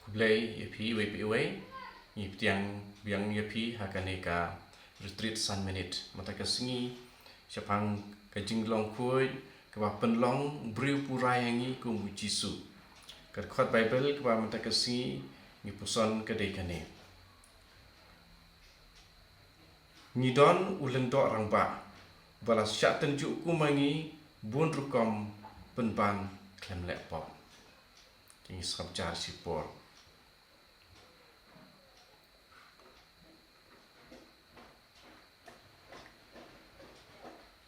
Blay yapi wepi tiang biang yapi hakane ka retreat san minute mata ka singi siapang ka jinglong koi ka penlong briu purai yangi ku mujisu ka khot bible ka mata ka singi ni puson ka dei kane ni don ulen do rangba bala syak tenjuk ku mangi bun rukom penban klem lepop ting sabjar sipor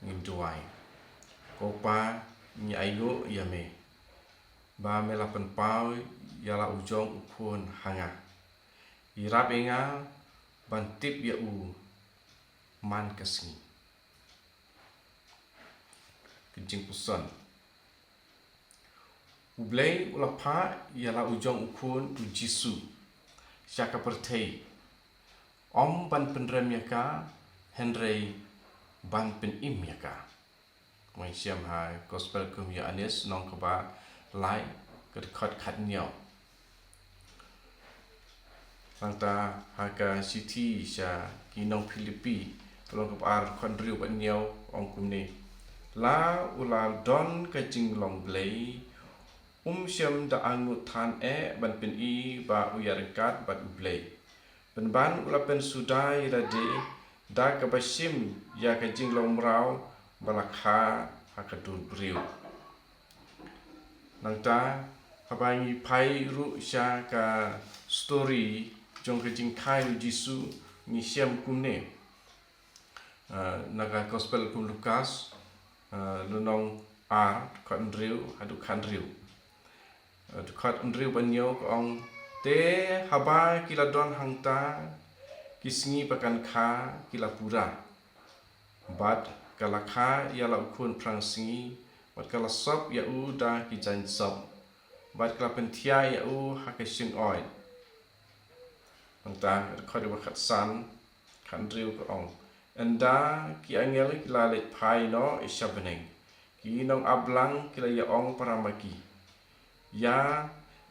nginduai kopa ni ayo yame ba melapan pau yala ujong upun hanga irap enga bantip ya u man kesni kencing puson ublei ulapa yala ujong upun ujisu syaka pertei om ban pendrem yaka Henry ban pen im yaka mai siam hai gospel kum ya anis nong kaba lai ket khat khat nyo sangta haka city sha kinong Philippi tolong kaba khon riu ban nyo ong kum ni la ula don ka jing long blei siam da angut than ban pen I ba uyar kat bat blei ben ban ula pen sudai rade da ka basim ya ka jinglong mrau balakha hakadun briu nangta habangi pai ru sya ka story jong ka jingkai jisu ni siam kumne naga gospel kum Lukas lunong kan riu adu kan riu kan riu banyo ong te haba kila don hangta kisngi pakan kha kila pura bat kala kha yala ukun prangsi bat kala sop ya u da ki jan sop bat kala pentia ya u hakasing oi angta khodi wakat san kan riu ko ong enda ki angel kila let pai no ishabeneng ki nong ablang kila ya ong paramaki ya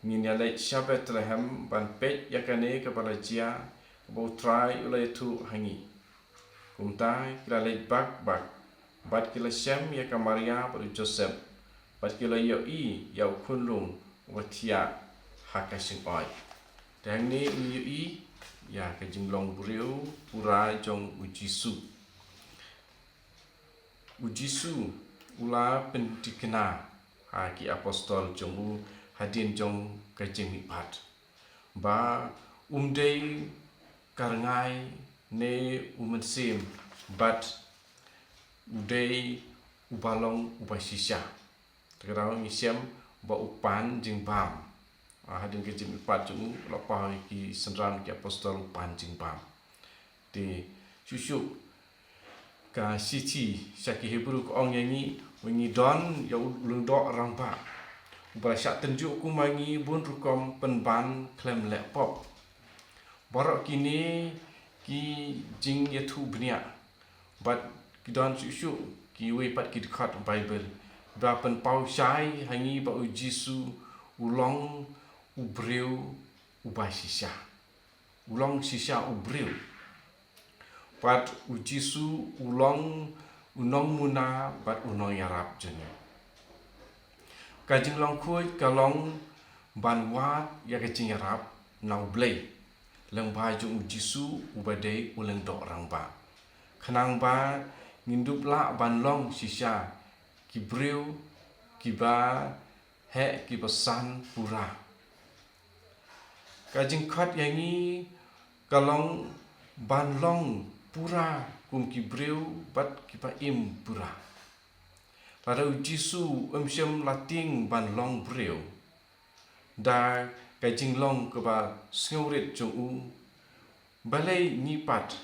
min ya let Bethlehem ban pet yakane kepala jia bau try ulai tu hangi kumtai kila lek bak bat kila Shem ya ka Maria pada Joseph bat kila ya I ya kunlung watia hakasing oi dan ni I ya ka jinglong buriu pura jong ujisu ula pentikena ki apostol jong hadin jong ka jemipat ba umdei karangai ne umensim bat udai ubalong ubasisya terang misiam ba upan jing bam hadin ke jing pat jung lapa ki senran ki apostol upan jing bam di susu ka siti syaki hebru ko ong yangi wengi don ya ulung do rangba ubasya tenjuk ku mangi bun rukom penban klem lepop borok kini ki jing yatu bnia but kidon susu ki we pat ki dekat Bible ba pen pau sai hangi ba ujisu ulong ubreu ubasisya ulong sisya ubreu pat ujisu ulong unong muna bat unong yarap jene kajing long kuit kalong banwat ya kajing yarap nau blei leng baju ujisu ubadai uleng dok rangba kenang ba ngindup la banlong sisya kibriu kiba he kibasan pura kajing khat yangi kalong banlong pura kum kibriu bat kiba im pura pada ujisu siam lating banlong briu da kajing long keba sngurit jong u balai ni pat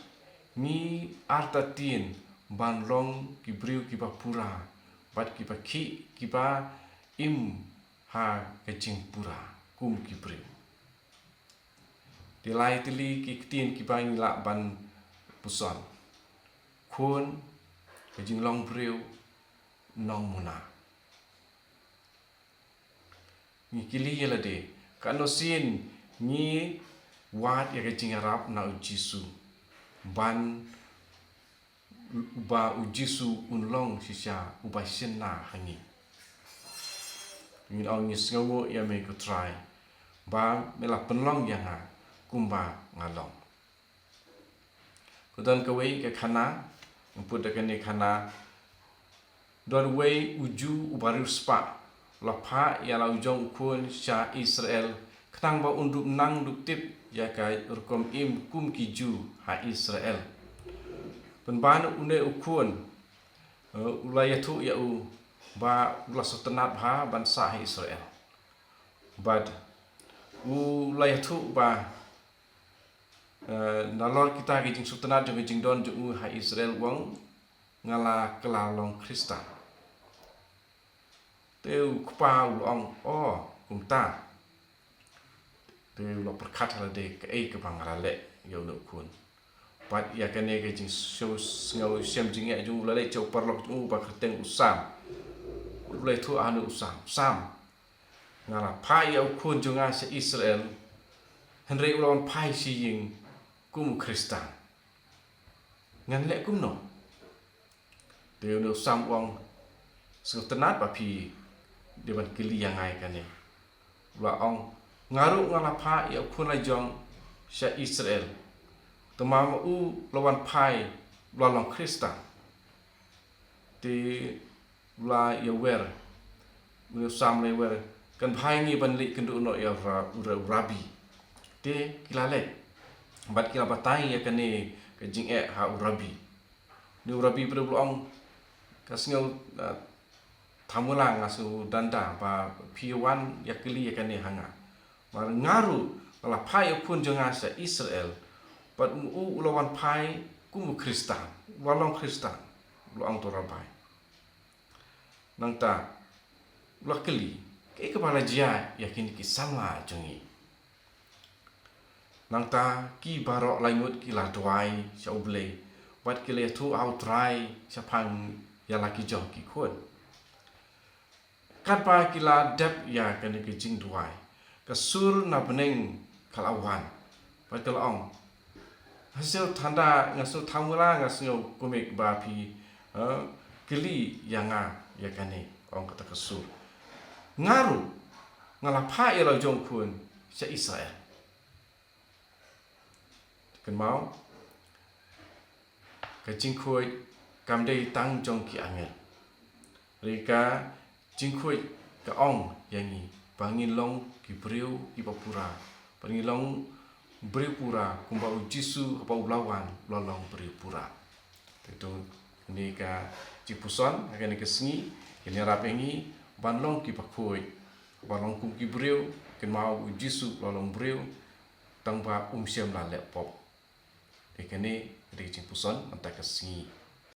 ni artatin ban long kibriu kiba pura bat kiba ki kiba im ha kajing pura kum kibriu dilai tili kitin kiba ngila ban puson kun kajing long briu nong muna ni kili yelade kanosin Ni wat ya ke jing Arab na ujisu ban uba ujisu unlong sisya uba sina hangi. Ngin au ni sengawo ya me ku try ba mela penlong yang ha kumba ngalong. Kudan kawai ke khana emput dekan ni khana don way uju ubaru spa lapa ya la ujong kun sya Israel knang ba unduk nang duk tip ya kai urkom im kum kiju ha Israel penban une ukun ulayatu ya u ba ulasotenat ha bansa ha Israel bad ulayatu ba nalor kita gijing sutenat jong gijing don jong ha Israel wong ngala kelalong Kristen teu kpa ulong kumta teu lo perkat hala de ke ke bangara le yo no kun pat ya kane ke jing show ngau sem jing ya jung le chau parlok jung ba khateng usam le thu anu usam ngala pai ya kun jung a se Israel henry ulon pai si ying kum Kristen ngan le kum no teu no sam wong sutenat ba pi dewan kili yang ai kan ni la ong ngaru ngala pha ya khun la jong sya Israel tamam u lawan pai lalong Kristen ti la ya wer u sam le wer kan pai ngi ban li kan du no ya rabi te kilale bat kila batai ya kan ni ke jing ha rabi ni rabi ber ong kasngau thamula ngasu danda ba P1 yakili yakani hanga mar ngaru la pai pun jonga sa Israel pat ulawan pai kum Kristen walong Kristen lo ang torabai nangta lakili ke kepala jia yakini ki sama jongi nangta ki barok langut ki la dwai sa uble wat kile tu outrai sa pang ya laki jong ki khun Kadpa kila dep ya kene ke jing duai kasur na beneng kalawan patel ong hasil tanda ngasu thamula ngasu komik ba pi kili yanga ya kane ong kata kasur ngaru ngalapha ira jong kun sa Israel kan mau ke jing khoi kamdei tang jong ki angel rika jingkoi ka ong yangi pangin long ki breu ki papura pangin long breu pura kumba ujisu apa ulawan lolong breu pura itu ni ka jipuson akan ke sengi ini rapengi banlong ki pakoi banlong kum ki breu ken mau ujisu lolong breu tangba siam la lepop ikene di jipuson antak ke sengi